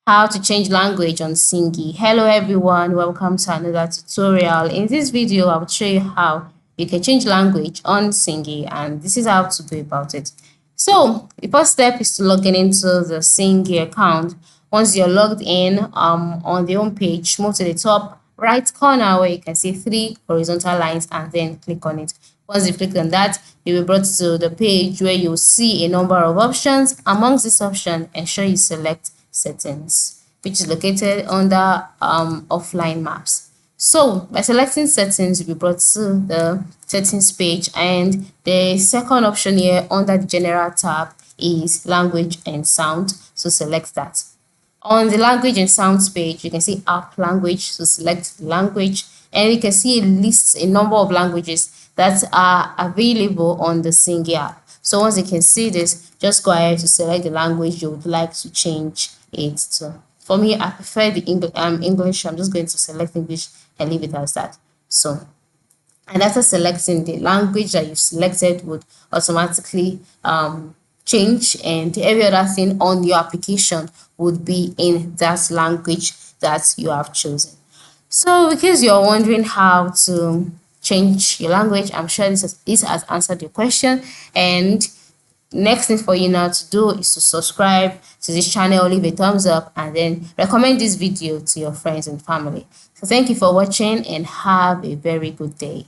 How to change language on Sygic. Hello everyone, welcome to another tutorial. In this video, I will show you how you can change language on Sygic, and this is how to go about it. So the first step is to log in into the Sygic account. Once you're logged in, on the home page, move to the top right corner where you can see 3 horizontal lines and then click on it. Once you click on that, you'll be brought to the page where you'll see a number of options. Amongst this option, ensure you select settings, which is located under offline maps. So by selecting settings, you'll be brought to the settings page, and the second option here under the general tab is language and sound, so select that. On the language and sounds page, you can see app language, so select language, and you can see a number of languages that are available on the Sygic app. So once you can see this, just go ahead to select the language you would like to change it to. For me, I prefer the English. I'm just going to select English and leave it as that. So, and after selecting, the language that you've selected would automatically change, and every other thing on your application would be in that language that you have chosen. So because you're wondering how to change your language, I'm sure this has answered your question. And next thing for you now to do is to subscribe to this channel, leave a thumbs up, and then recommend this video to your friends and family. So thank you for watching and have a very good day.